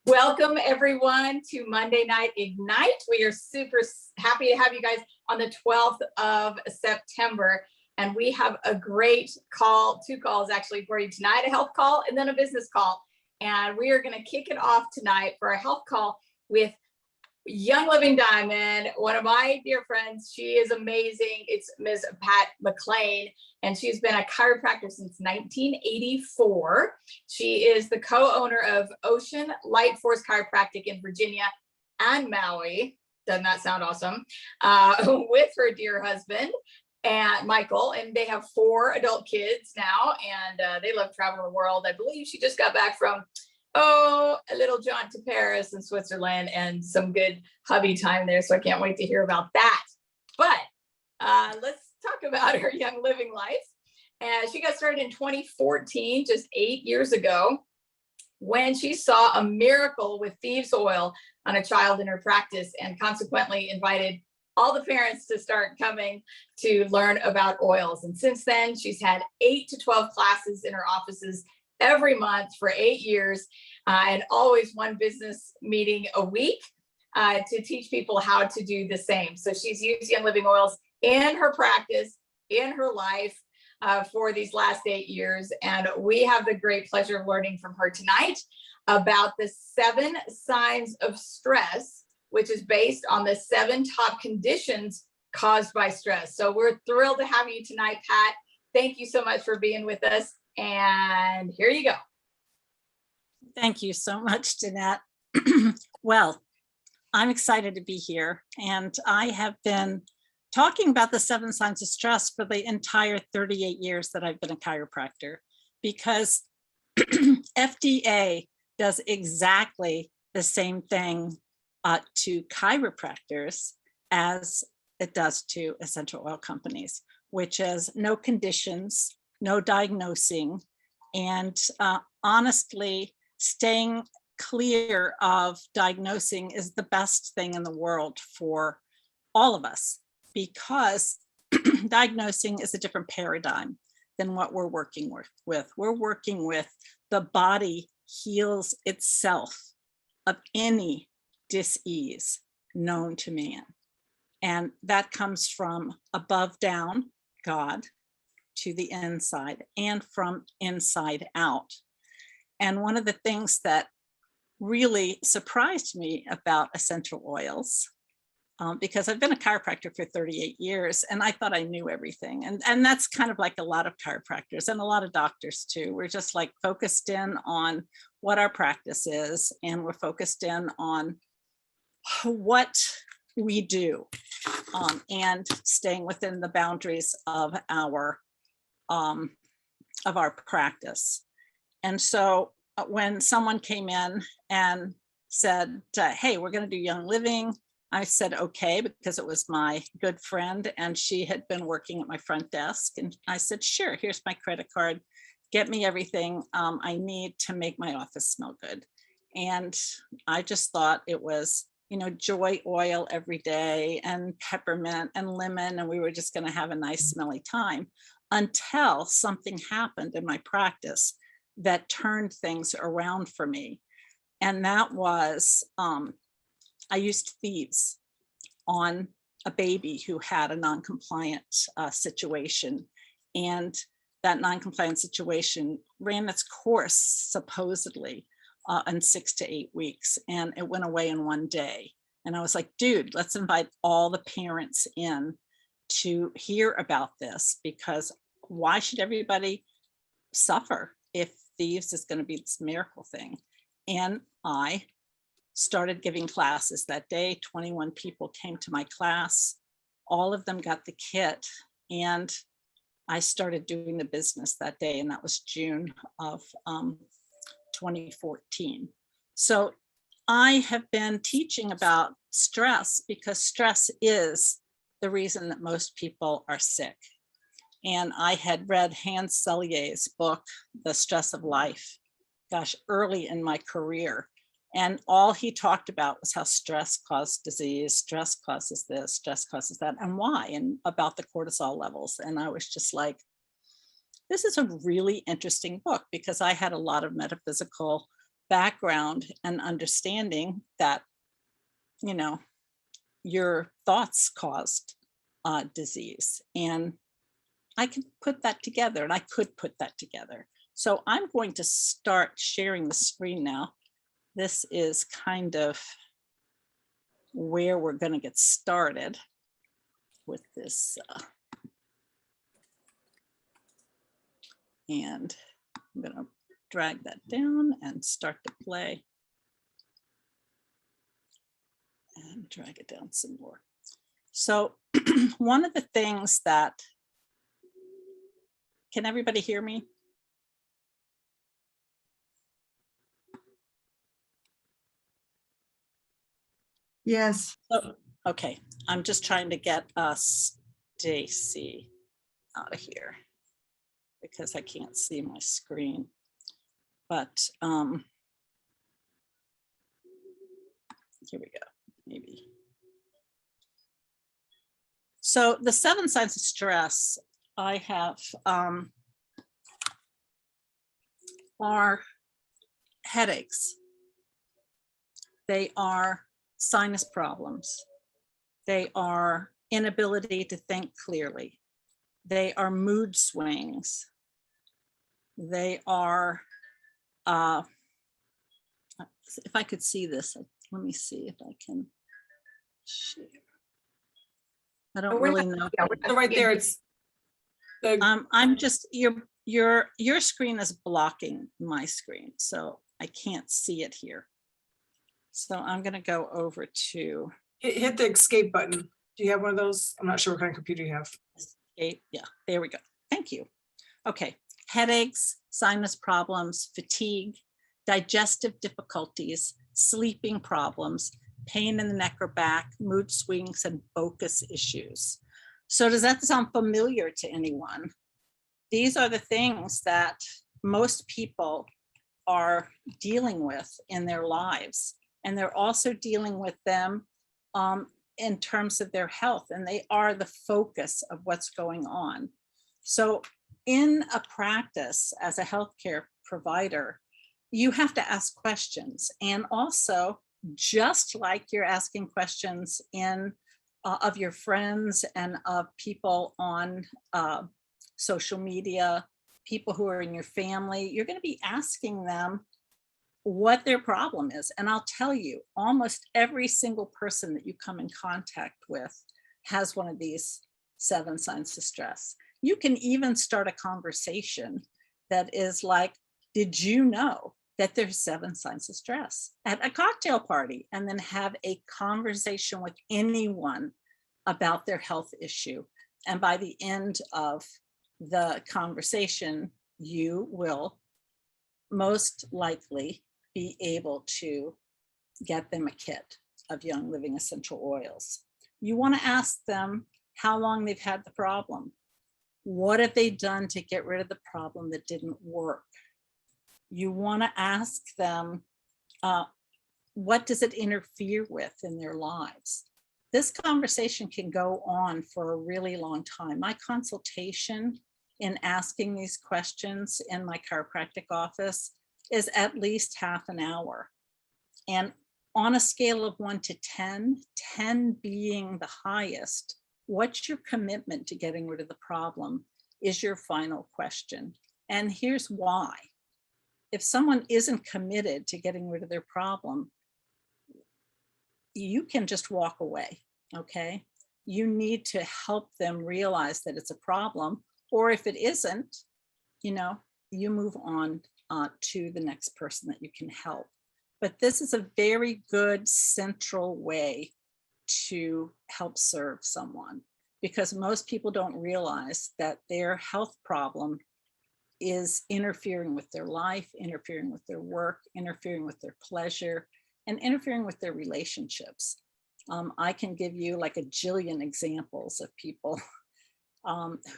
Welcome everyone to Monday Night Ignite. We are super happy to have you guys on the 12th of September. And we have a great call, two calls actually for you tonight, a health call and then a business call. And we are going to kick it off tonight for a health call with Young Living Diamond, one of my dear friends. She is amazing. It's Ms. Pat McLean, and she's been a chiropractor since 1984. She is the co-owner of Ocean LightForce Chiropractic in Virginia and Maui. Doesn't that sound awesome? With her dear husband, and Michael, and they have 4 adult kids now, and they love traveling the world. I believe she just got back from a little jaunt to Paris and Switzerland and some good hubby time there. So I can't wait to hear about that. But let's talk about her young living life. And she got started in 2014, just 8 years ago, when she saw a miracle with Thieves oil on a child in her practice, and consequently invited all the parents to start coming to learn about oils. And since then, she's had 8 to 12 classes in her offices every month for 8 years, and always one business meeting a week to teach people how to do the same. So she's used Young Living oils in her practice, in her life for these last 8 years. And we have the great pleasure of learning from her tonight about the 7 signs of stress, which is based on the 7 top conditions caused by stress. So we're thrilled to have you tonight, Pat. Thank you so much for being with us. And here you go. Thank you so much, Jeanette. Well, I'm excited to be here. And I have been talking about the 7 signs of stress for the entire 38 years that I've been a chiropractor, because FDA does exactly the same thing to chiropractors as it does to essential oil companies, which is no conditions, no diagnosing, and honestly, staying clear of diagnosing is the best thing in the world for all of us, because diagnosing is a different paradigm than what we're working with. We're working with the body heals itself of any dis-ease known to man. And that comes from above down, God, to the inside, and from inside out. And one of the things that really surprised me about essential oils, because I've been a chiropractor for 38 years and I thought I knew everything. And that's kind of like a lot of chiropractors and a lot of doctors too. We're just like focused in on what our practice is, and we're focused in on what we do, and staying within the boundaries of our practice. And so when someone came in and said, hey, we're going to do Young Living, I said, okay, because it was my good friend and she had been working at my front desk. And I said, sure, here's my credit card. Get me everything I need to make my office smell good. And I just thought it was, joy oil every day and peppermint and lemon, and we were just going to have a nice smelly time, until something happened in my practice that turned things around for me. And that was, I used Thieves on a baby who had a non-compliant situation. And that non-compliant situation ran its course supposedly in 6 to 8 weeks, and it went away in 1 day. And I was like, dude, let's invite all the parents in to hear about this, because why should everybody suffer if Thieves is going to be this miracle thing? And I started giving classes that day. 21 people came to my class. All of them got the kit, and I started doing the business that day, and that was June of 2014. So I have been teaching about stress because stress is the reason that most people are sick. And I had read Hans Selye's book, The Stress of Life, gosh, early in my career. And all he talked about was how stress caused disease, stress causes this, stress causes that, and why, and about the cortisol levels. And I was just like, this is a really interesting book, because I had a lot of metaphysical background and understanding that, you know, your thoughts caused disease. And I can put that together, and I could put that together. So I'm going to start sharing the screen now. This is kind of where we're going to get started with this. And I'm going to drag that down and start to play. And drag it down some more. So one of the things that, can everybody hear me? Yes. Oh, okay, I'm just trying to get Stacy out of here because I can't see my screen. But here we go, maybe. So the 7 signs of stress I have are headaches. They are sinus problems. They are inability to think clearly. They are mood swings. They are, if I could see this, let me see if I can share. I don't really know. So right there, it's the I'm just, your screen is blocking my screen, so I can't see it here. So I'm going to go over to hit the escape button. Do you have one of those? I'm not sure what kind of computer you have. escape. Yeah, there we go. Thank you. Okay, headaches, sinus problems, fatigue, digestive difficulties, sleeping problems, pain in the neck or back, mood swings, and focus issues. So does that sound familiar to anyone? These are the things that most people are dealing with in their lives. And they're also dealing with them in terms of their health, and they are the focus of what's going on. So in a practice as a healthcare provider, you have to ask questions. And also, just like you're asking questions in of your friends and of people on social media, people who are in your family, you're going to be asking them what their problem is. And I'll tell you, almost every single person that you come in contact with has one of these 7 signs of stress. You can even start a conversation that is like, did you know that there's 7 signs of stress at a cocktail party? And then have a conversation with anyone about their health issue. And by the end of the conversation, you will most likely be able to get them a kit of Young Living essential oils. You want to ask them how long they've had the problem. What have they done to get rid of the problem that didn't work? You want to ask them, what does it interfere with in their lives? This conversation can go on for a really long time. My consultation in asking these questions in my chiropractic office is at least half an hour. And on a scale of 1 to 10, 10 being the highest, what's your commitment to getting rid of the problem is your final question. And here's why. If someone isn't committed to getting rid of their problem, you can just walk away, okay? You need to help them realize that it's a problem, or if it isn't, you know, you move on to the next person that you can help. But this is a very good central way to help serve someone, because most people don't realize that their health problem is interfering with their life, interfering with their work, interfering with their pleasure, and interfering with their relationships. I can give you like a jillion examples of people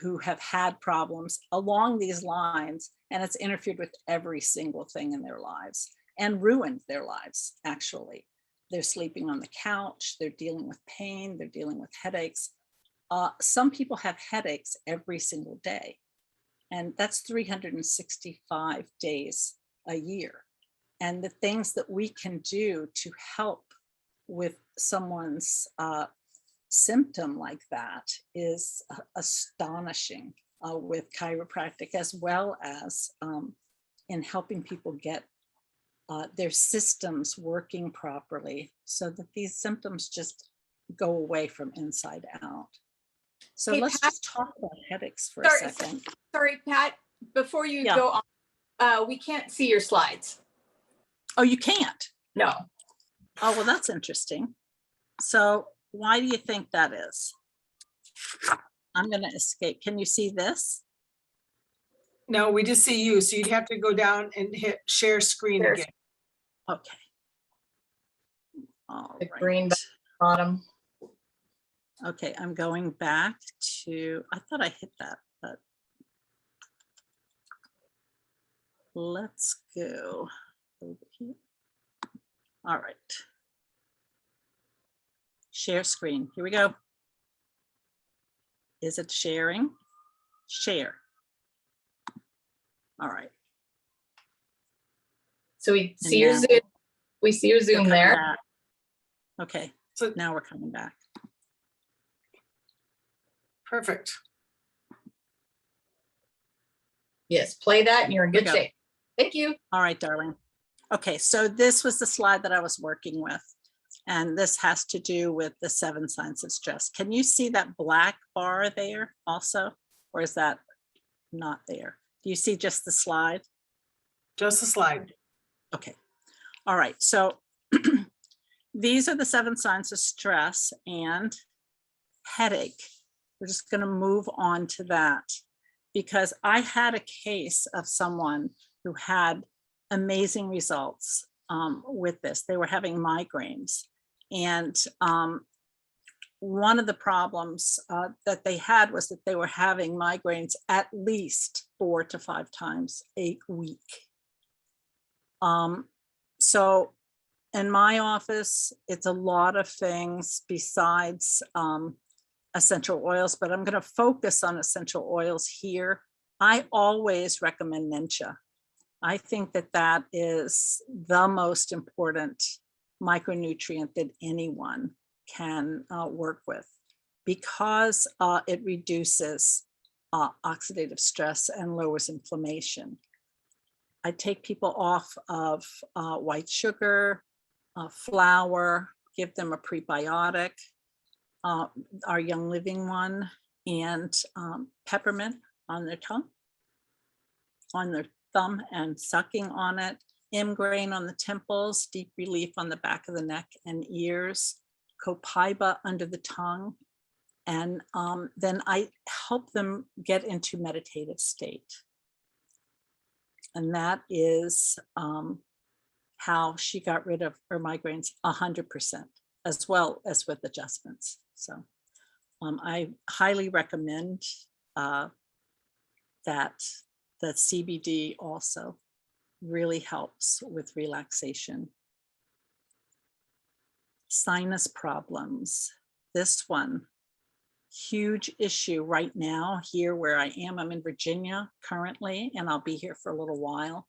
who have had problems along these lines, and it's interfered with every single thing in their lives and ruined their lives, actually. They're sleeping on the couch, they're dealing with pain, they're dealing with headaches. Some people have headaches every single day, and that's 365 days a year. and the things that we can do to help with someone's symptom like that is astonishing with chiropractic, as well as in helping people get their systems working properly so that these symptoms just go away from inside out. So Hey, let's Pat, just talk about headaches for sorry, a second. Sorry, Pat, before you Yeah. go on, we can't see your slides. Oh, you can't? No. Oh, well, that's interesting. So why do you think that is? I'm going to escape. Can you see this? No, we just see you. So you'd have to go down and hit share screen Share again. Okay. All The right. green bottom. Okay, I'm going back to, I thought I hit that, but let's go over here. All right. Share screen. Here we go. Is it sharing? Share. All right. So we And see your now Zoom. We see your we're Zoom coming there. back. Okay, So now we're coming back. perfect. Yes, play that and you're in Here we good go. shape. Thank you. All right, darling. Okay, so this was the slide that I was working with. And this has to do with the 7 signs of stress. Can you see that black bar there also? Or is that not there? Do you see just the slide? Just a slide. Okay. All right. So these are the 7 signs of stress and headache. We're just going to move on to that because I had a case of someone who had amazing results with this. They were having migraines. And one of the problems that they had was that they were having migraines at least 4 to 5 times a week. So in my office, it's a lot of things besides essential oils, but I'm going to focus on essential oils here. I always recommend Ninja. I think that that is the most important micronutrient that anyone can work with because it reduces oxidative stress and lowers inflammation. I take people off of white sugar, flour, give them a prebiotic, our Young Living one, and peppermint on their tongue, on their thumb and sucking on it, M-grain on the temples, deep relief on the back of the neck and ears, Copaiba under the tongue. And then I help them get into meditative state. And that is how she got rid of her migraines 100%, as well as with adjustments. So I highly recommend that the CBD also really helps with relaxation. Sinus problems. This one, huge issue right now here where I am. I'm in Virginia currently, and I'll be here for a little while.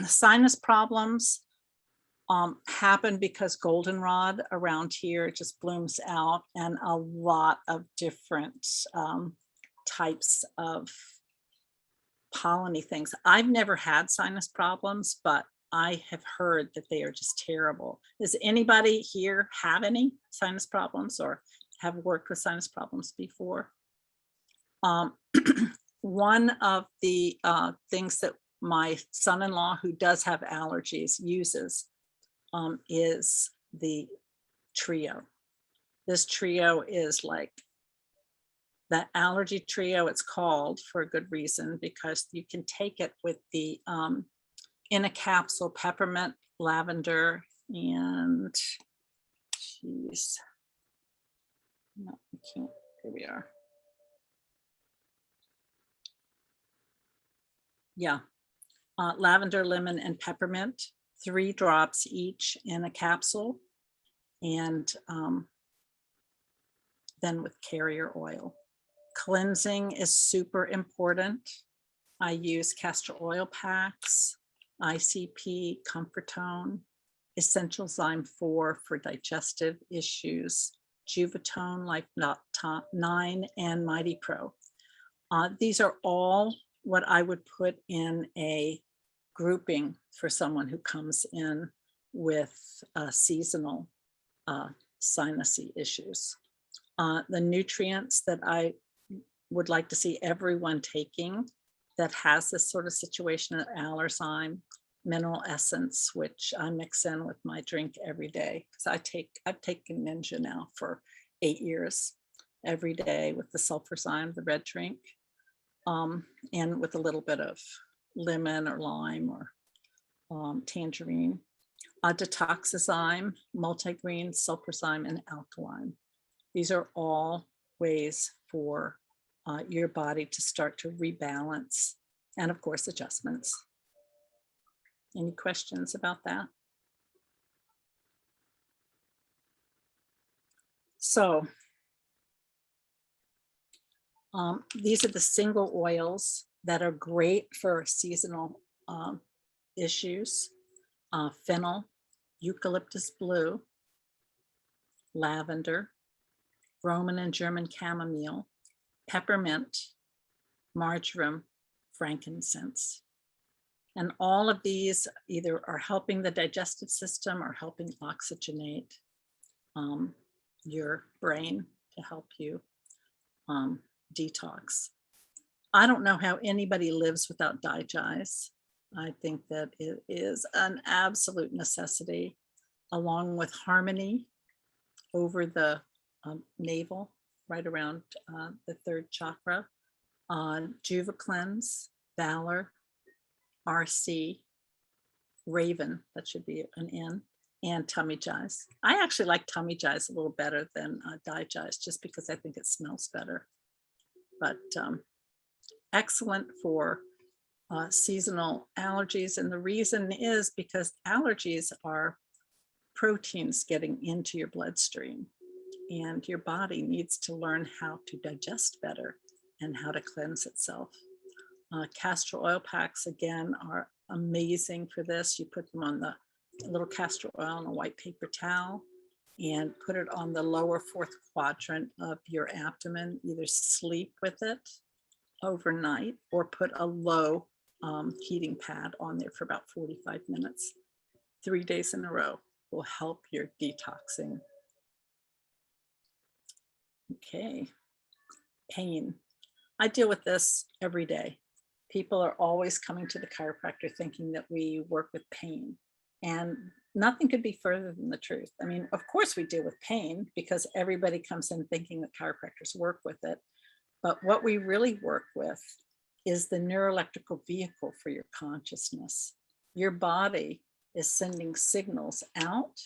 Sinus problems happen because goldenrod around here just blooms out, and a lot of different types of polleny things. I've never had sinus problems, but I have heard that they are just terrible. Does anybody here have any sinus problems or have worked with sinus problems before? One of the things that my son-in-law, who does have allergies, uses is the trio. This trio is like the allergy trio. It's called for a good reason, because you can take it with the in a capsule, peppermint, lavender, and geez, no, I can't. Here we are. Yeah, lavender, lemon, and peppermint, 3 drops each in a capsule, and then with carrier oil. Cleansing is super important. I use castor oil packs. ICP, Comfortone, Essential Zyme 4 for digestive issues, Juvatone, Life 9, and Mighty Pro. These are all what I would put in a grouping for someone who comes in with seasonal sinusy issues. The nutrients that I would like to see everyone taking that has this sort of situation at Allergy, Mineral Essence, which I mix in with my drink every day. Because I've taken Ninja now for 8 years, every day with the sulfurzyme, the red drink, and with a little bit of lemon or lime or tangerine. Detoxazyme, multigreen, sulfurzyme, and alkaline. These are all ways for your body to start to rebalance, and of course, adjustments. Any questions about that? So these are the single oils that are great for seasonal issues. Fennel, eucalyptus blue, lavender, Roman and German chamomile, peppermint, marjoram, frankincense. And all of these either are helping the digestive system or helping oxygenate your brain to help you detox. I don't know how anybody lives without DIGESTIVE. I think that it is an absolute necessity, along with Harmony over the navel, right around the third chakra, Juva Cleanse, Valor, RC, Raven, that should be an N, and Tummy Jize. I actually like Tummy Jize a little better than DIGESTIVE, just because I think it smells better. But excellent for seasonal allergies. And the reason is because allergies are proteins getting into your bloodstream, and your body needs to learn how to digest better and how to cleanse itself. Castor oil packs, again, are amazing for this. You put them on the little castor oil on a white paper towel and put it on the lower fourth quadrant of your abdomen. Either sleep with it overnight or put a low heating pad on there for about 45 minutes. 3 days in a row will help your detoxing. Okay, pain. I deal with this every day. People are always coming to the chiropractor thinking that we work with pain, and nothing could be further than the truth. I mean, of course we deal with pain because everybody comes in thinking that chiropractors work with it. But what we really work with is the neuroelectrical vehicle for your consciousness. Your body is sending signals out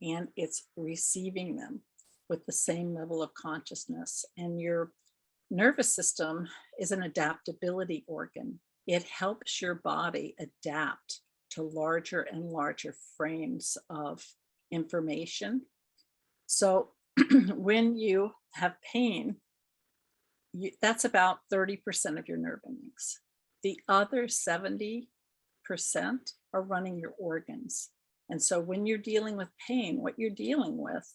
and it's receiving them with the same level of consciousness. And your nervous system is an adaptability organ. It helps your body adapt to larger and larger frames of information. So when you have pain, that's about 30% of your nerve endings. The other 70% are running your organs. And so when you're dealing with pain, what you're dealing with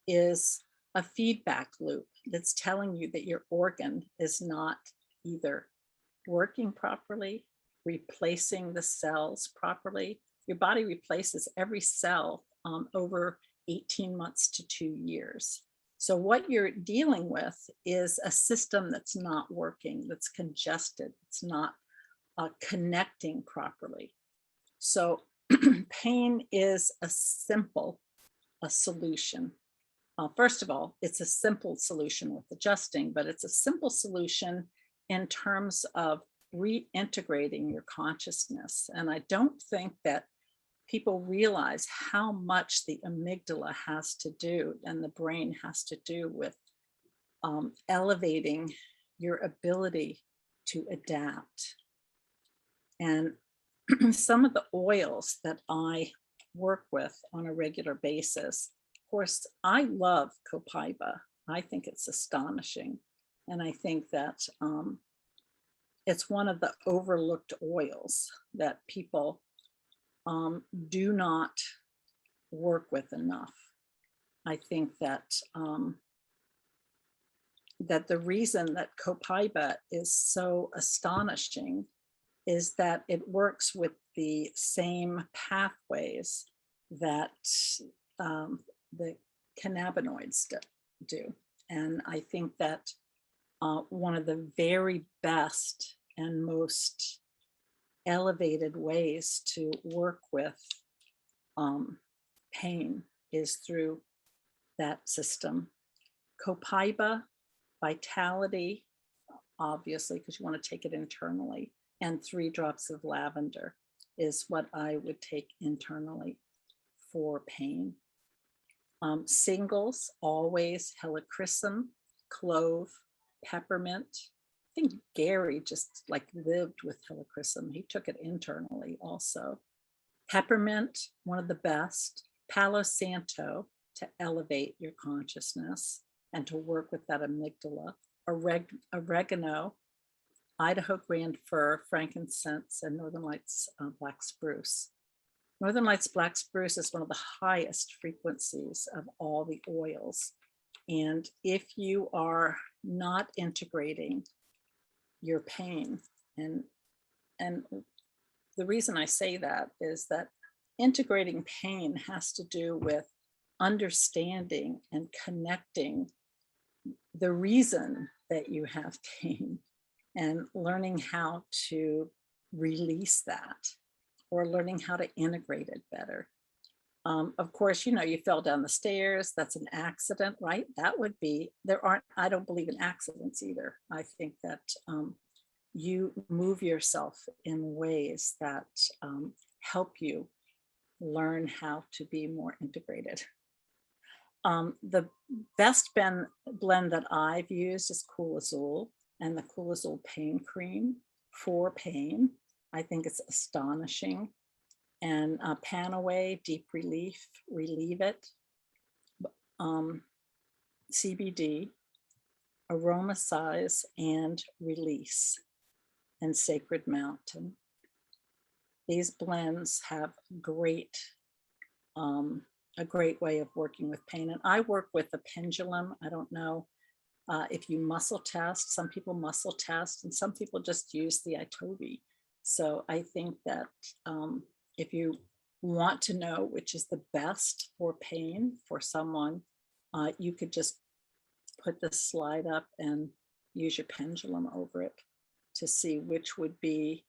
is a feedback loop that's telling you that your organ is not either working properly, replacing the cells properly. Your body replaces every cell over 18 months to 2 years. So what you're dealing with is a system that's not working, that's congested, it's not connecting properly. So pain is a solution. First of all, it's a simple solution with adjusting, but it's a simple solution in terms of reintegrating your consciousness. And I don't think that people realize how much the amygdala has to do and the brain has to do with elevating your ability to adapt. And some of the oils that I work with on a regular basis, of course, I love Copaiba. I think it's astonishing. And I think that it's one of the overlooked oils that people do not work with enough. I think that that the reason that Copaiba is so astonishing is that it works with the same pathways that the cannabinoids do. And I think that one of the very best and most elevated ways to work with pain is through that system. Copaiba Vitality, obviously, because you want to take it internally, and 3 drops of lavender is what I would take internally for pain. Singles, always helichrysum, clove, peppermint. I think Gary just like lived with helichrysum. He took it internally also. Peppermint, one of the best. Palo Santo to elevate your consciousness and to work with that amygdala. Oregano, Idaho grand fir, frankincense, and Northern Lights black spruce. Northern Lights black spruce is one of the highest frequencies of all the oils. And if you are not integrating your pain, and the reason I say that is that integrating pain has to do with understanding and connecting the reason that you have pain and learning how to release that, or learning how to integrate it better. Of course, you fell down the stairs, that's an accident, right? That would be, I don't believe in accidents either. I think that you move yourself in ways that help you learn how to be more integrated. The best blend that I've used is Cool Azul, and the Cool Azul pain cream for pain. I think it's astonishing. And Panaway, Deep Relief, Relieve It, CBD, Aromasize and Release, and Sacred Mountain. These blends have a great way of working with pain. And I work with a pendulum. I don't know if you muscle test. Some people muscle test, and some people just use the Itobi. So I think that if you want to know which is the best for pain for someone, you could just put the slide up and use your pendulum over it to see which would be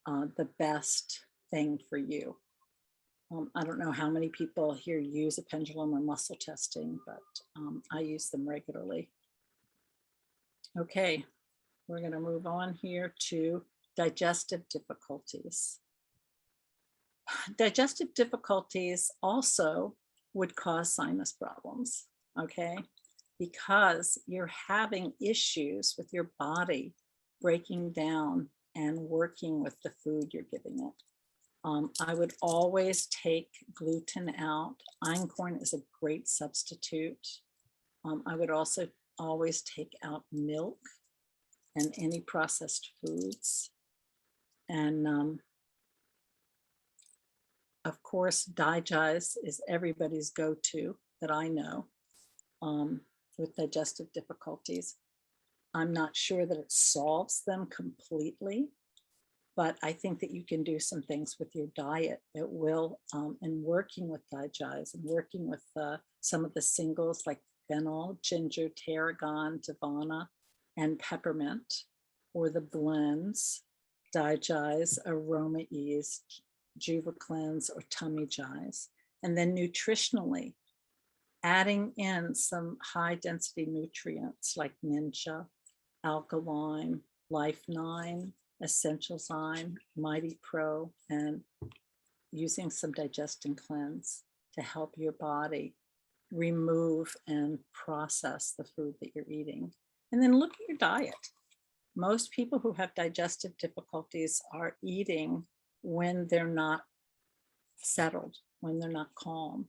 the best thing for you. I don't know how many people here use a pendulum or muscle testing, but I use them regularly. Okay, we're going to move on here to digestive difficulties. Digestive difficulties also would cause sinus problems, okay? Because you're having issues with your body breaking down and working with the food you're giving it. I would always take gluten out. Einkorn is a great substitute. I would also always take out milk and any processed foods. And of course, DIGESTIVE is everybody's go-to that I know with digestive difficulties. I'm not sure that it solves them completely, but I think that you can do some things with your diet that will, and working with DIGESTIVE and working with some of the singles like Fennel, ginger, tarragon, divana, and peppermint, or the blends, DIGESTIVE, Aroma Ease, Juva Cleanse, or Tummy Jize. And then nutritionally, adding in some high density nutrients like Ninja, Alkaline, Life 9, Essential Zyme, Mighty Pro, and using some Digest and Cleanse to help your body remove and process the food that you're eating. And then look at your diet. Most people who have digestive difficulties are eating when they're not settled, when they're not calm,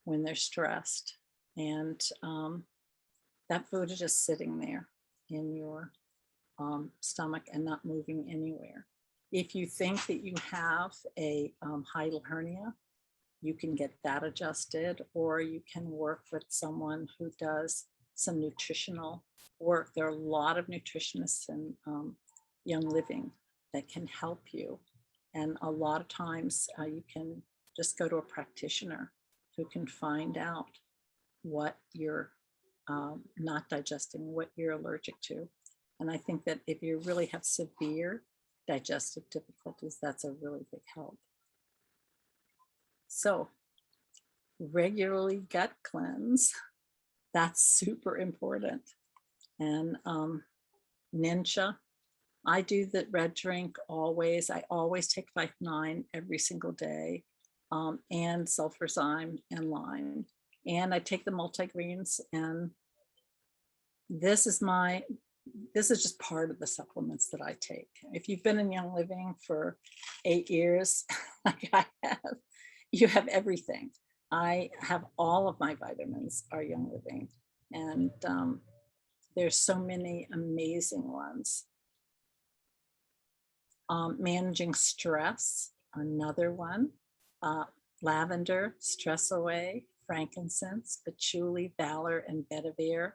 when they're stressed. And that food is just sitting there in your stomach and not moving anywhere If you think that you have a hiatal hernia, you can get that adjusted, or you can work with someone who does some nutritional work. There are a lot of nutritionists in Young Living that can help you. And a lot of times you can just go to a practitioner who can find out what you're not digesting, what you're allergic to. And I think that if you really have severe digestive difficulties, that's a really big help. So regularly gut cleanse, that's super important. And Ninja, I do the red drink always. I always take 5-9 every single day, and sulfurzyme and lime. And I take the multigreens, and this is just part of the supplements that I take. If you've been in Young Living for 8 years, like I have, you have everything. I have all of my vitamins are Young Living, and there's so many amazing ones. Managing stress, another one. Lavender, stress away, frankincense, patchouli, valor, and vetiver.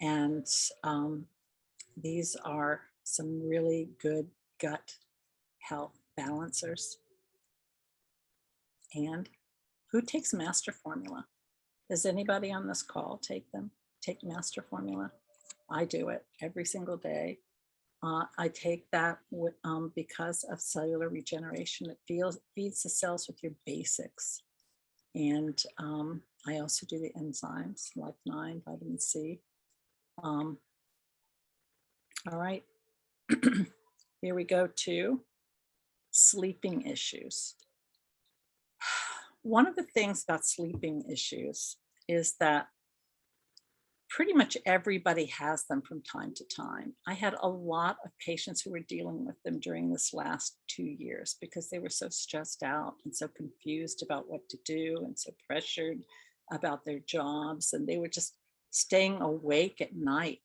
And these are some really good gut health balancers. And who takes Master Formula? Does anybody on this call take Master Formula? I do it every single day. I take that because of cellular regeneration. It feeds the cells with your basics. And I also do the enzymes, like 9, vitamin C. All right, here we go to sleeping issues. One of the things about sleeping issues is that pretty much everybody has them from time to time. I had a lot of patients who were dealing with them during this last 2 years because they were so stressed out and so confused about what to do and so pressured about their jobs. And they were just staying awake at night,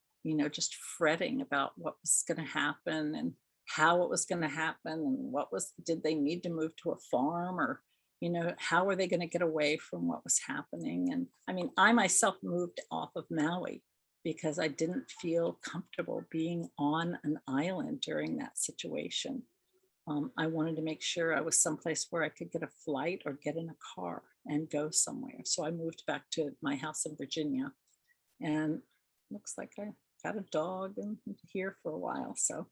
just fretting about what was going to happen and how it was going to happen and did they need to move to a farm, or how are they going to get away from what was happening? And I mean, I myself moved off of Maui because I didn't feel comfortable being on an island during that situation. I wanted to make sure I was someplace where I could get a flight or get in a car and go somewhere. So I moved back to my house in Virginia, and looks like I got a dog and here for a while. So,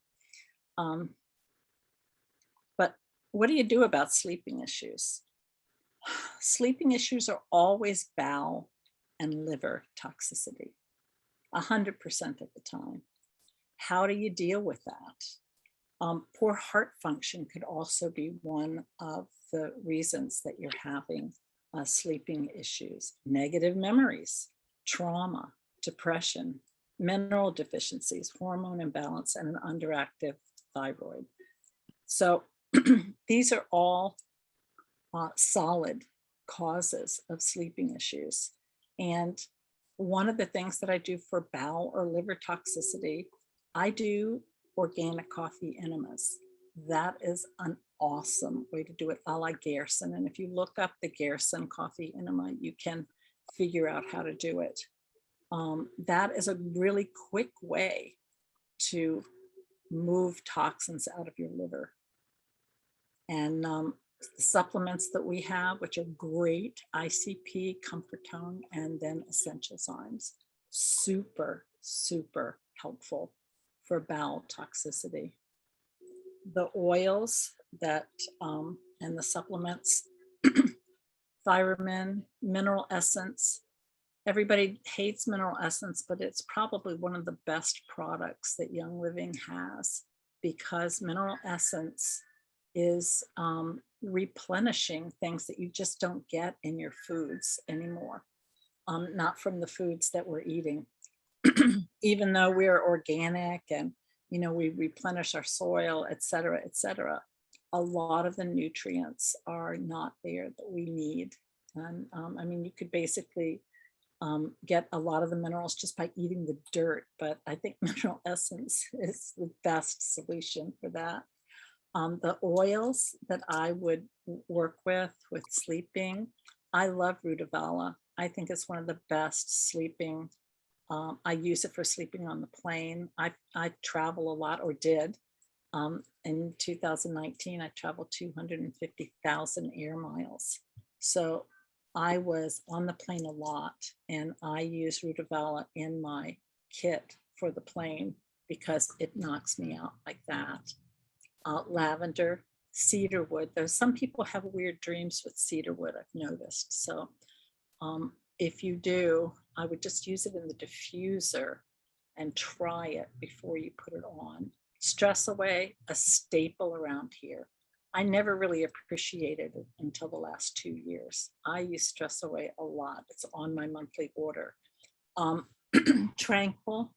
but what do you do about sleeping issues? Sleeping issues are always bowel and liver toxicity, 100% of the time. How do you deal with that? Poor heart function could also be one of the reasons that you're having sleeping issues. Negative memories, trauma, depression, mineral deficiencies, hormone imbalance, and an underactive thyroid. So these are all solid causes of sleeping issues. And one of the things that I do for bowel or liver toxicity, I do organic coffee enemas. That is an awesome way to do it, a la Gerson. And if you look up the Gerson coffee enema, you can figure out how to do it. That is a really quick way to move toxins out of your liver. And the supplements that we have, which are great, ICP, Comfort Tone, and then Essential Zymes, super, super helpful for bowel toxicity. The oils that and the supplements, Thiamin, Mineral Essence. Everybody hates Mineral Essence, but it's probably one of the best products that Young Living has, because Mineral Essence is replenishing things that you just don't get in your foods anymore, not from the foods that we're eating. Even though we're organic and we replenish our soil, et cetera, a lot of the nutrients are not there that we need. And I mean, you could basically get a lot of the minerals just by eating the dirt, but I think Mineral Essence is the best solution for that. The oils that I would work with sleeping, I love rutavala. I think it's one of the best sleeping. I use it for sleeping on the plane. I travel a lot, or did. In 2019, I traveled 250,000 air miles. So I was on the plane a lot, and I use rutavala in my kit for the plane because it knocks me out like that. Lavender, cedarwood. There's some people have weird dreams with cedarwood, I've noticed. So if you do, I would just use it in the diffuser and try it before you put it on. Stress away, a staple around here. I never really appreciated it until the last 2 years. I use stress away a lot. It's on my monthly order. Tranquil,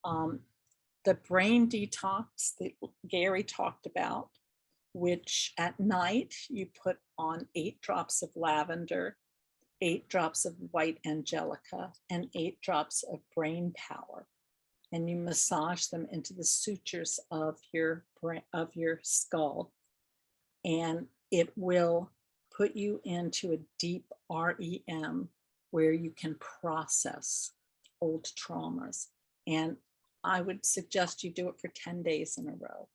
the brain detox that Gary talked about, which at night you put on 8 drops of lavender, 8 drops of white angelica, and 8 drops of brain power. And you massage them into the sutures of your brain, of your skull, and it will put you into a deep REM where you can process old traumas. And I would suggest you do it for 10 days in a row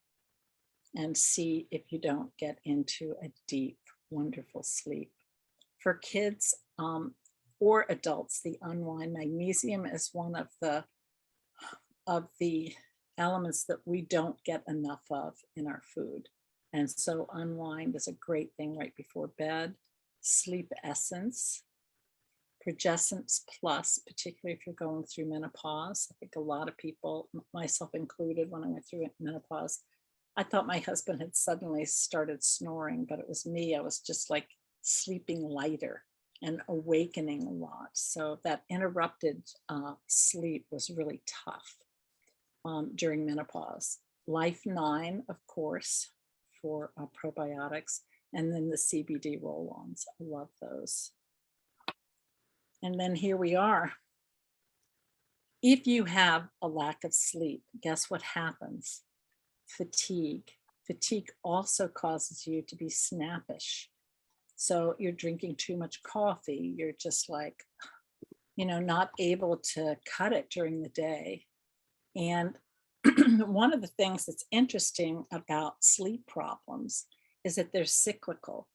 and see if you don't get into a deep, wonderful sleep. For kids or adults, the unwind magnesium is one of the elements that we don't get enough of in our food. And so unwind is a great thing right before bed. Sleep essence, Progessence Plus, particularly if you're going through menopause. I think a lot of people, myself included, when I went through menopause, I thought my husband had suddenly started snoring, but it was me. I was just like sleeping lighter and awakening a lot. So that interrupted sleep was really tough during menopause. Life 9, of course, for probiotics, and then the CBD roll-ons. I love those. And then here we are. If you have a lack of sleep, guess what happens? Fatigue. Fatigue also causes you to be snappish. So you're drinking too much coffee. You're just like, not able to cut it during the day. And one of the things that's interesting about sleep problems is that they're cyclical.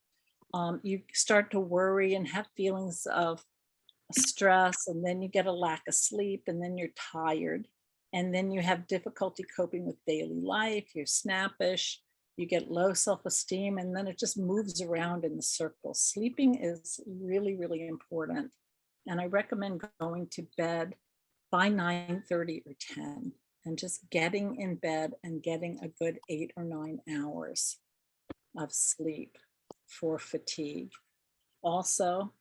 You start to worry and have feelings of stress, and then you get a lack of sleep, and then you're tired, and then you have difficulty coping with daily life. You're snappish, you get low self-esteem, and then it just moves around in the circle. Sleeping is really, really important. And I recommend going to bed by 9:30 or 10 and just getting in bed and getting a good 8 or 9 hours of sleep for fatigue. Also,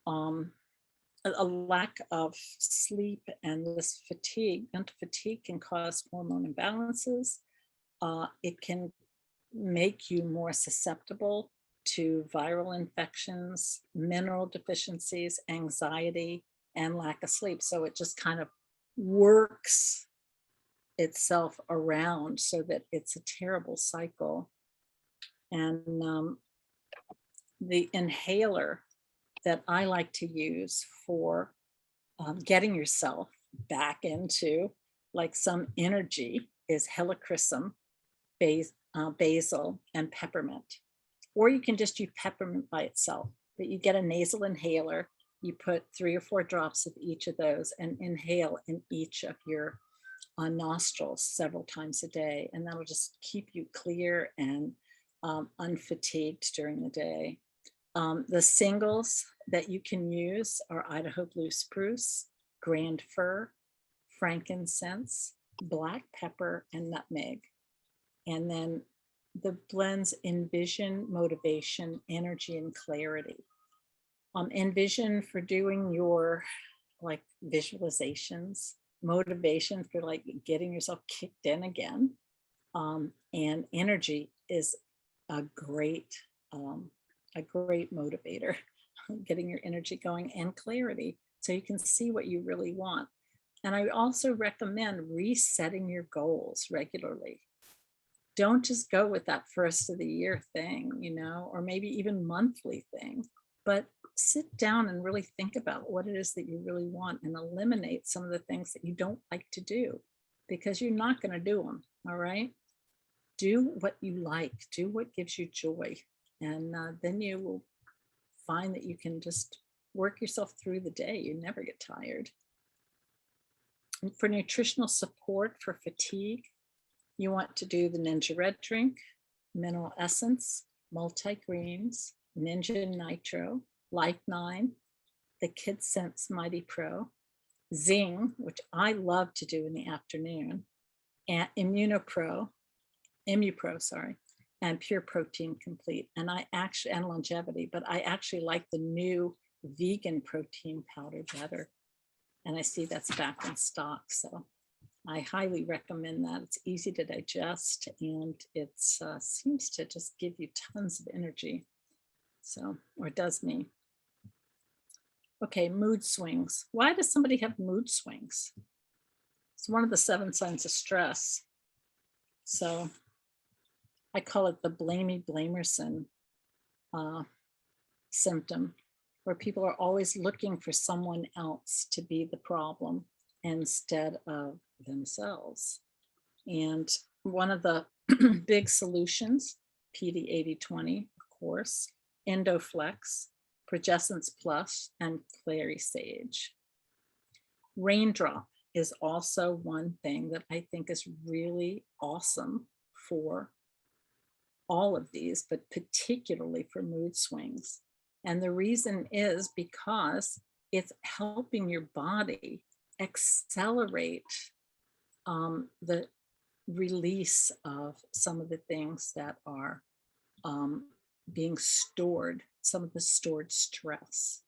a lack of sleep and this fatigue, mental fatigue, can cause hormone imbalances. It can make you more susceptible to viral infections, mineral deficiencies, anxiety, and lack of sleep. So it just kind of works itself around so that it's a terrible cycle. And the inhaler that I like to use for getting yourself back into like some energy is helichrysum, basil, and peppermint. Or you can just use peppermint by itself, but you get a nasal inhaler, you put 3 or 4 drops of each of those and inhale in each of your nostrils several times a day. And that'll just keep you clear and unfatigued during the day. The singles that you can use are Idaho Blue Spruce, Grand Fir, frankincense, black pepper, and nutmeg. And then the blends envision, motivation, energy, and clarity. Envision for doing your like visualizations, motivation for like getting yourself kicked in again. And energy is a great motivator, getting your energy going, and clarity so you can see what you really want. And I also recommend resetting your goals regularly. don't just go with that first of the year thing, or maybe even monthly thing, but sit down and really think about what it is that you really want and eliminate some of the things that you don't like to do, because you're not going to do them. All right. Do what you like, do what gives you joy. And then you will find that you can just work yourself through the day. You never get tired. And for nutritional support for fatigue, you want to do the Ninja Red Drink, Mineral Essence, Multi-Greens, Ninja Nitro, Life 9, the Kid Sense Mighty Pro, Zing, which I love to do in the afternoon, and MuPro, and Pure Protein Complete. And and Longevity, but I actually like the new vegan protein powder better. And I see that's back in stock. So I highly recommend that. It's easy to digest and it seems to just give you tons of energy. So, or it does me. Okay, mood swings. Why does somebody have mood swings? It's one of the 7 signs of stress. So I call it the blamey blamerson symptom, where people are always looking for someone else to be the problem instead of themselves. And one of the big solutions, PD 80/20, of course, Endoflex, Progessence Plus, and Clary Sage. Raindrop is also one thing that I think is really awesome for all of these, but particularly for mood swings. And the reason is because it's helping your body accelerate the release of some of the things that are being stored, some of the stored stress.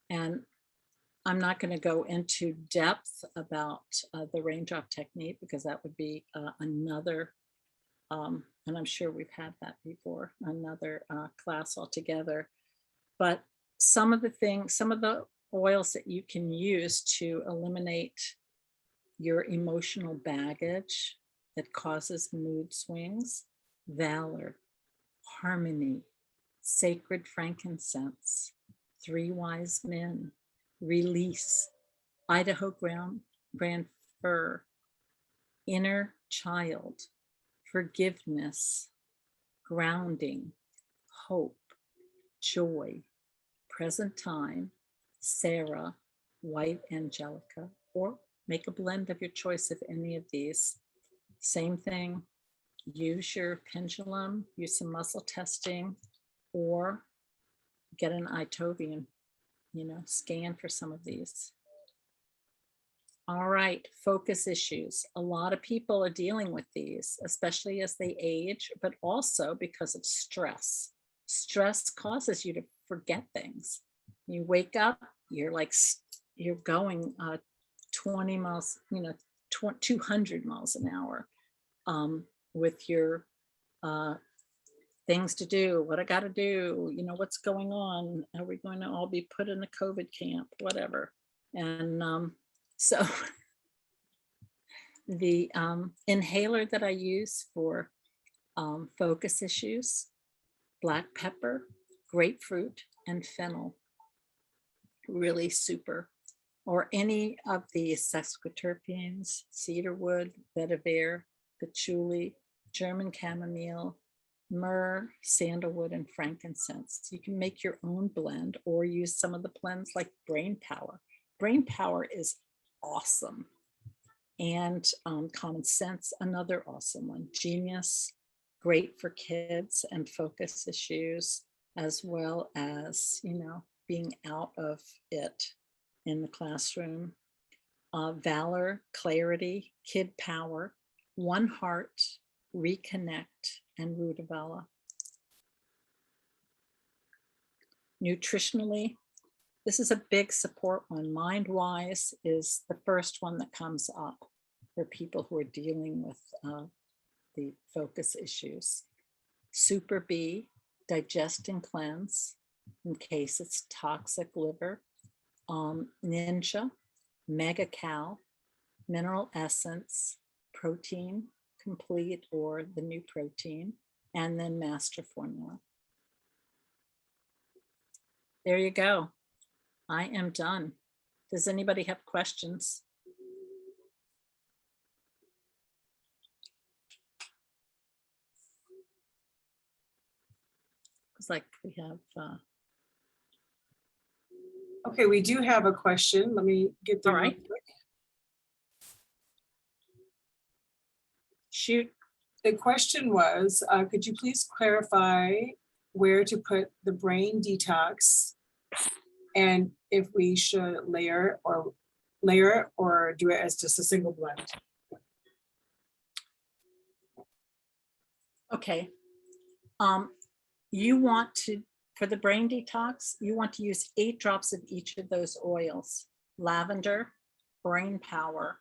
And I'm not going to go into depth about the raindrop technique, because that would be another, and I'm sure we've had that before, another class altogether. But some of the oils that you can use to eliminate your emotional baggage that causes mood swings: Valor, Harmony, Sacred Frankincense, 3 Wise Men, Release, Idaho Grand Fir, Inner Child, Forgiveness, Grounding, Hope, Joy, Present Time, Sarah, White Angelica, or make a blend of your choice of any of these. Same thing, use your pendulum, use some muscle testing, or get an Itovian, scan for some of these. All right, focus issues. A lot of people are dealing with these, especially as they age, but also because of stress. Stress causes you to forget things. You wake up, you're going 20 miles, 200 miles an hour with your things to do, what I got to do, what's going on, are we going to all be put in a COVID camp, whatever. And so the inhaler that I use for focus issues: black pepper, grapefruit, and fennel. Really super. Or any of the sesquiterpenes: cedarwood, vetiver, patchouli, German chamomile, myrrh, sandalwood, and frankincense. You can make your own blend or use some of the blends like Brain Power. Brain Power is awesome. And Common Sense, another awesome one. Genius, great for kids and focus issues, as well as, being out of it in the classroom. Valor, Clarity, Kid Power, One Heart, Reconnect, and Rutabaga. Nutritionally, this is a big support one. Mind-wise is the first one that comes up for people who are dealing with the focus issues. Super B, Digest and Cleanse, in case it's toxic liver. Ninja, Mega Cal, Mineral Essence, Protein complete or the new protein, and then master formula. There you go. I am done. Does anybody have questions? It's like we have, Okay, we do have a question. Let me get there. All real right. quick. shoot. The question was, could you please clarify where to put the brain detox and if we should layer or do it as just a single blend? Okay. You want to, for the brain detox, you want to use 8 drops of each of those oils: lavender, brain power,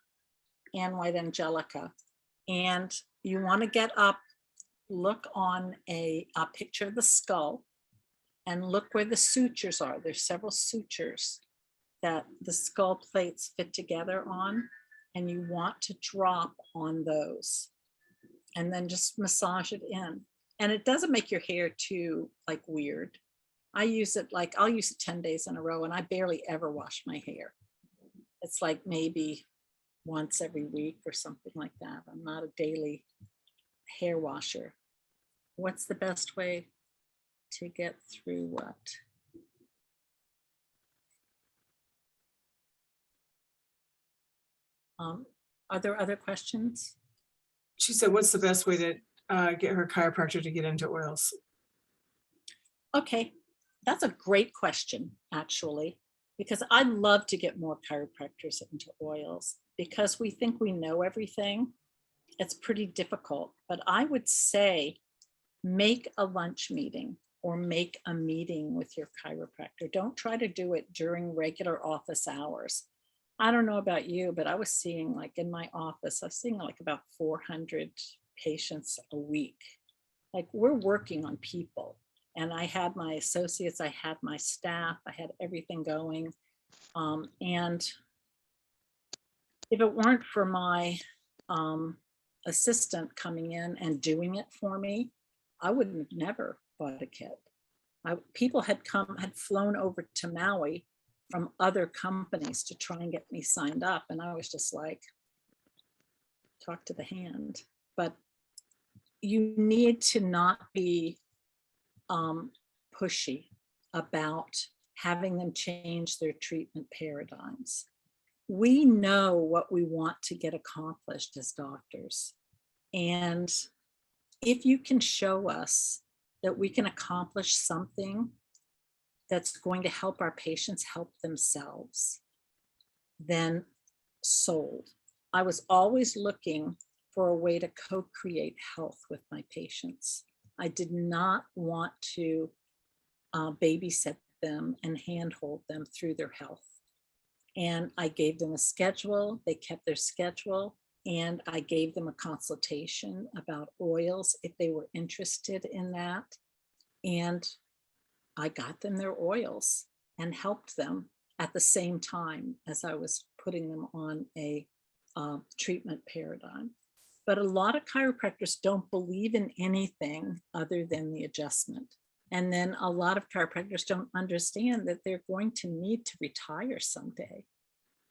and white angelica. And you want to get up, look on a picture of the skull and look where the sutures are. There's several sutures that the skull plates fit together on, and you want to drop on those and then just massage it in. And it doesn't make your hair too like weird. I use it like, I'll use it 10 days in a row, and I barely ever wash my hair. It's like maybe once every week or something like that. I'm not a daily hair washer. What's the best way to get through what? Are there other questions? She said, what's the best way to get her chiropractor to get into oils? Okay, that's a great question, actually, because I'd love to get more chiropractors into oils because we think we know everything. It's pretty difficult, but I would say make a lunch meeting or make a meeting with your chiropractor. Don't try to do it during regular office hours. I don't know about you, but I was seeing, like in my office, I was seeing like about 400 patients a week. Like, we're working on people. And I had my associates, I had my staff, I had everything going. And if it weren't for my assistant coming in and doing it for me, I would have never bought a kit. People had flown over to Maui from other companies to try and get me signed up. And I was just like, talk to the hand. But you need to not be pushy about having them change their treatment paradigms. We know what we want to get accomplished as doctors. And if you can show us that we can accomplish something that's going to help our patients help themselves, then sold. I was always looking for a way to co-create health with my patients. I did not want to babysit them and handhold them through their health. And I gave them a schedule, they kept their schedule, and I gave them a consultation about oils if they were interested in that. And I got them their oils and helped them at the same time as I was putting them on a treatment paradigm. But a lot of chiropractors don't believe in anything other than the adjustment. And then a lot of chiropractors don't understand that they're going to need to retire someday.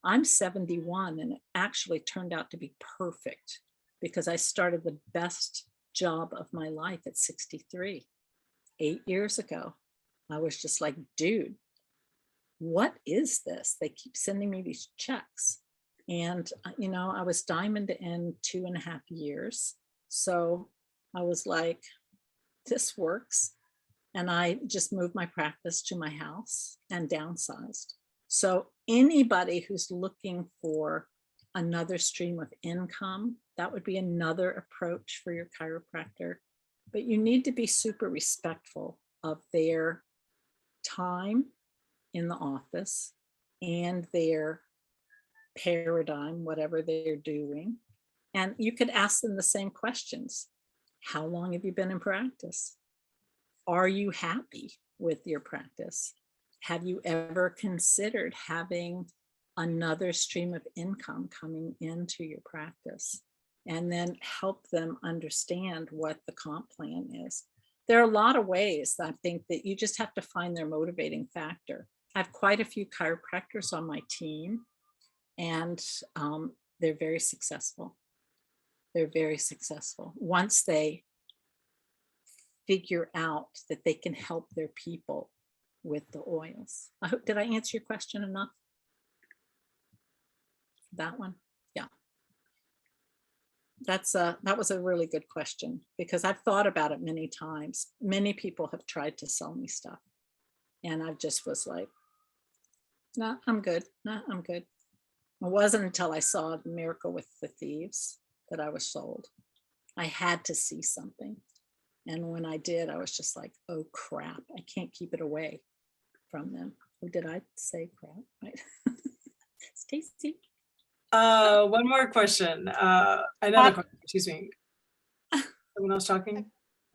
I'm 71, and it actually turned out to be perfect because I started the best job of my life at 63, 8 years ago. I was just like, dude, what is this? They keep sending me these checks. And, I was diamond in 2.5 years. So I was like, this works. And I just moved my practice to my house and downsized. So anybody who's looking for another stream of income, that would be another approach for your chiropractor. But you need to be super respectful of their time in the office and their paradigm, whatever they're doing. And you could ask them the same questions. How long have you been in practice? Are you happy with your practice? Have you ever considered having another stream of income coming into your practice? and then help them understand what the comp plan is. There are a lot of ways that I think that you just have to find their motivating factor. I have quite a few chiropractors on my team, and they're very successful. They're very successful once they figure out that they can help their people with the oils. I hope, did I answer your question enough? That one? Yeah. That was a really good question, because I've thought about it many times. Many people have tried to sell me stuff, and I just was like, no, I'm good. No, I'm good. It wasn't until I saw the miracle with the Thieves that I was sold. I had to see something. And when I did, I was just like, oh crap, I can't keep it away from them. Or did I say crap? Right. Stacy. One more question. Another question, excuse me. Someone else talking? I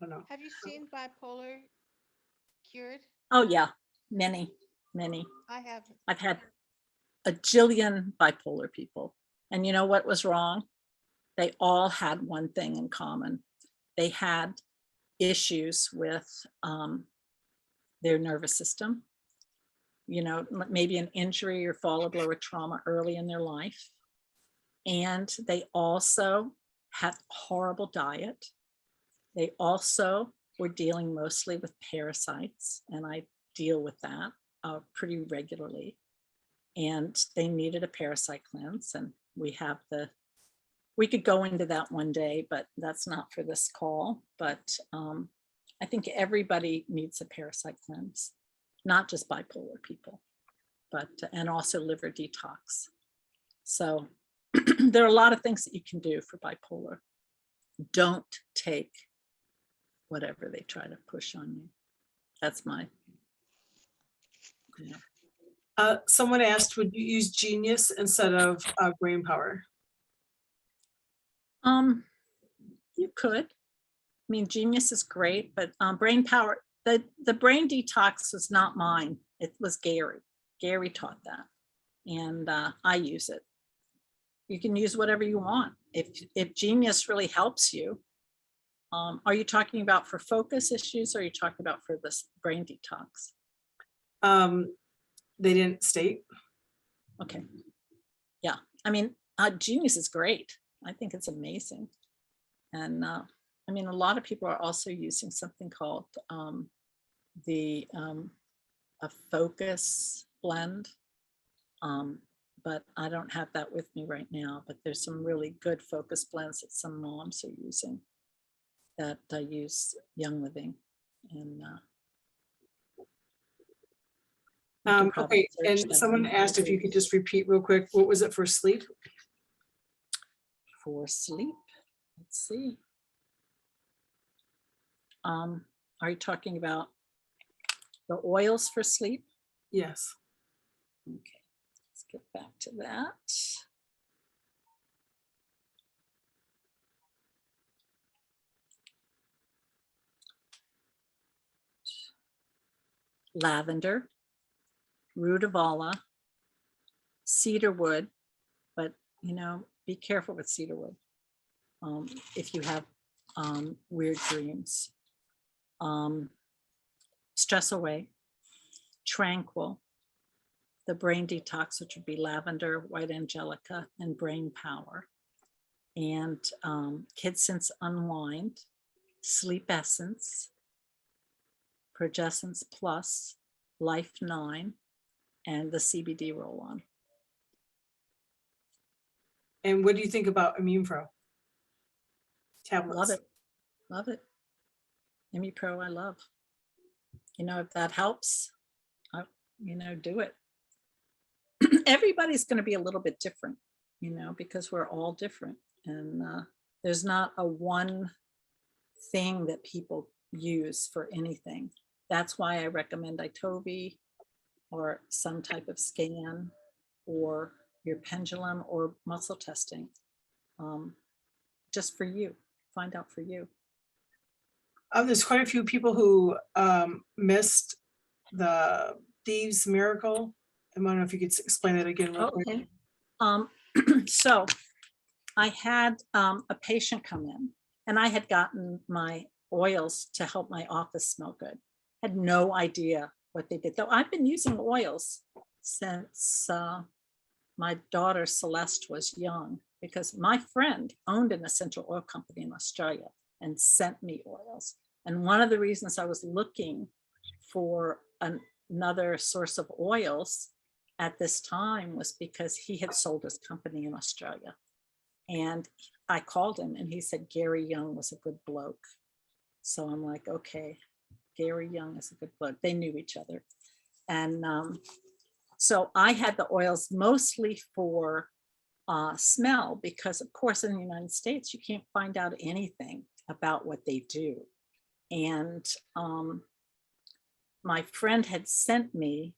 don't know. Have you seen bipolar cured? Oh yeah, many. I haven't. I've had a jillion bipolar people. And you know what was wrong? They all had one thing in common. They had issues with their nervous system, you know, maybe an injury or followed or a trauma early in their life. And they also had horrible diet. They also were dealing mostly with parasites, and I deal with that pretty regularly. And they needed a parasite cleanse, and we could go into that one day, but that's not for this call. But I think everybody needs a parasite cleanse, not just bipolar people, but and also liver detox. So there are a lot of things that you can do for bipolar. Don't take whatever they try to push on you. That's my, you know. Someone asked, would you use Genius instead of Brain Power? You could. I mean, Genius is great, but Brain Power, the brain detox was not mine. It was Gary. Gary taught that, and I use it. You can use whatever you want. If Genius really helps you, are you talking about for focus issues, or are you talking about for this brain detox? They didn't state. Okay. Yeah. I mean, Genius is great. I think it's amazing. And I mean, a lot of people are also using something called a focus blend. But I don't have that with me right now, but there's some really good focus blends that some moms are using that use Young Living. And okay, and someone asked if you could just repeat real quick, what was it for sleep? For sleep, let's see. Are you talking about the oils for sleep? Yes. Okay, let's get back to that. Lavender, rutabaga, cedarwood, but you know, be careful with cedarwood if you have weird dreams. Stress away, tranquil, the brain detox, which would be lavender, white angelica, and brain power, and Kids Sense Unwind, sleep essence, Progescence Plus, Life 9, and the CBD roll-on. And what do you think about Immune Pro tablets? Love it. Love it. Immune Pro, I love. You know, if that helps, you know, do it. Everybody's going to be a little bit different, you know, because we're all different. And there's not a one thing that people use for anything. That's why I recommend Itovi or some type of scan or your pendulum or muscle testing, just for you, find out for you. There's quite a few people who missed the Thieves Miracle. I don't know if you could explain that again real quick. Okay. So I had a patient come in, and I had gotten my oils to help my office smell good. Had no idea what they did, though I've been using oils since my daughter Celeste was young, because my friend owned an essential oil company in Australia and sent me oils. And one of the reasons I was looking for another source of oils at this time was because he had sold his company in Australia. And I called him and he said Gary Young was a good bloke. So I'm like, okay, Gary Young is a good bloke. They knew each other. And so I had the oils mostly for smell, because of course in the United States, you can't find out anything about what they do. And my friend had sent me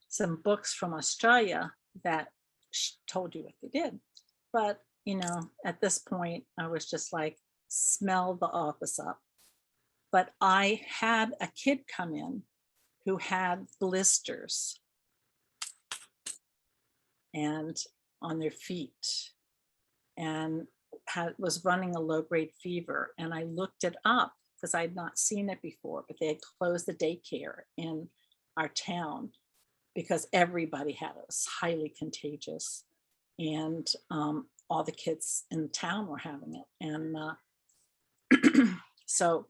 some books from Australia that told you what they did. But, you know, at this point, I was just like, smell the office up. But I had a kid come in who had blisters and on their feet, and was running a low-grade fever. And I looked it up because I had not seen it before, but they had closed the daycare in our town because everybody had it. It was highly contagious. And all the kids in the town were having it. And so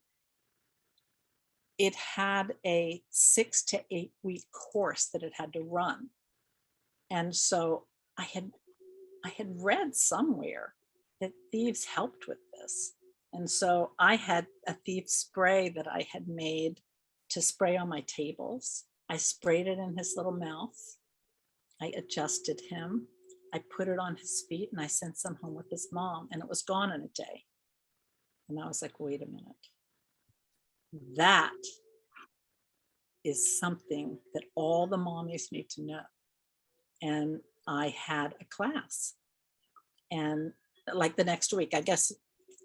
it had a 6 to 8 week course that it had to run. And so I had read somewhere that Thieves helped with this. And so I had a Thieves spray that I had made to spray on my tables. I sprayed it in his little mouth. I adjusted him. I put it on his feet and I sent some home with his mom, and it was gone in a day. And I was like, wait a minute. That is something that all the mommies need to know. And I had a class, and like the next week, I guess,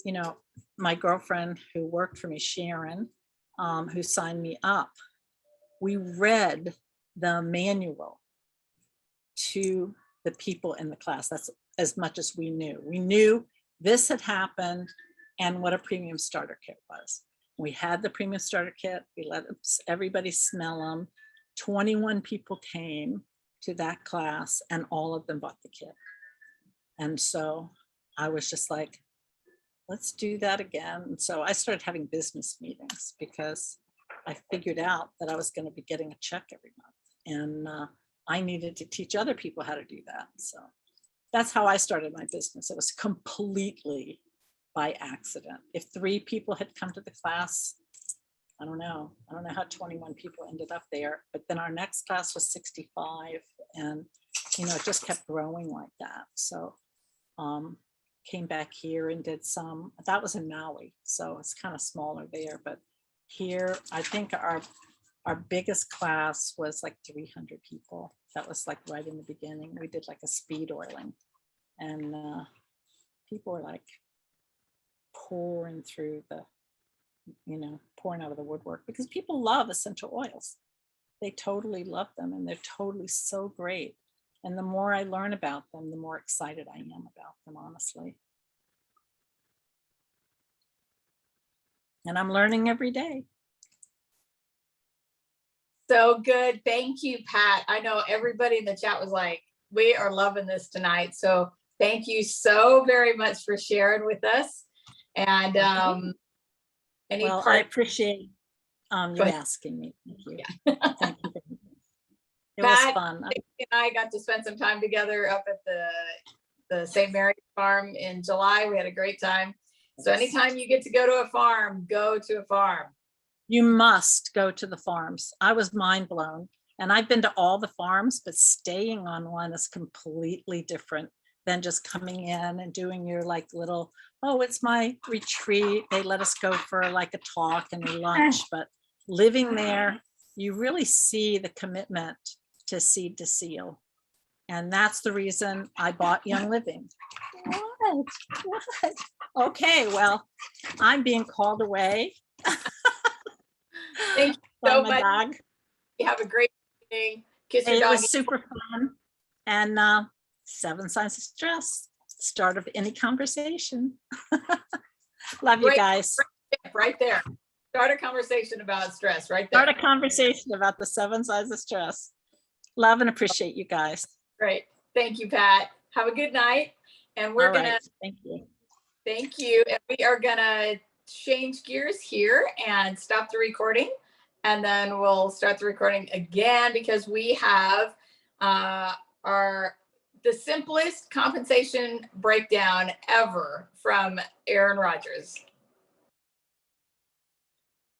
you know, my girlfriend who worked for me, Sharon, who signed me up, we read the manual to the people in the class. That's as much as we knew. We knew this had happened and what a premium starter kit was. We had the premium starter kit. We let everybody smell them. 21 people came to that class and all of them bought the kit. And so I was just like, let's do that again. And so I started having business meetings because I figured out that I was going to be getting a check every month. And I needed to teach other people how to do that. So that's how I started my business. It was completely by accident. If 3 people had come to the class, I don't know how 21 people ended up there, but then our next class was 65, and you know, it just kept growing like that. So came back here and did some, that was in Maui, so it's kind of smaller there, but here I think our biggest class was like 300 people. That was like right in the beginning. We did like a speed oiling, and people were like pouring through the, you know, pouring out of the woodwork, because people love essential oils. They totally love them, and they're totally so great. And the more I learn about them, the more excited I am about them, honestly. And I'm learning every day. So good. Thank you, Pat. I know everybody in the chat was like, we are loving this tonight. So thank you so very much for sharing with us. And well, I appreciate you asking me. Thank you. Yeah. Thank you. It was fun. And I got to spend some time together up at the St. Mary's farm in July. We had a great time. So anytime you get to go to a farm, go to a farm. You must go to the farms. I was mind blown. And I've been to all the farms, but staying on one is completely different than just coming in and doing your like little, oh, it's my retreat. They let us go for like a talk and a lunch, but living there, you really see the commitment to seed to seal. And that's the reason I bought Young Living. What? Okay, well, I'm being called away. Thank you so much. Dog. You have a great evening. Kiss your It dog. was super fun. And 7 signs of stress. start of any conversation. Love you Great. guys. Right there. Start a conversation about stress right there. Start a conversation about the 7 signs of stress. Love and appreciate you guys. Great. Thank you, Pat. Have a good night. And we're All gonna, right. Thank you. thank you. And we are gonna change gears here and stop the recording. And then we'll start the recording again because we have the simplest compensation breakdown ever from Aaron Rodgers.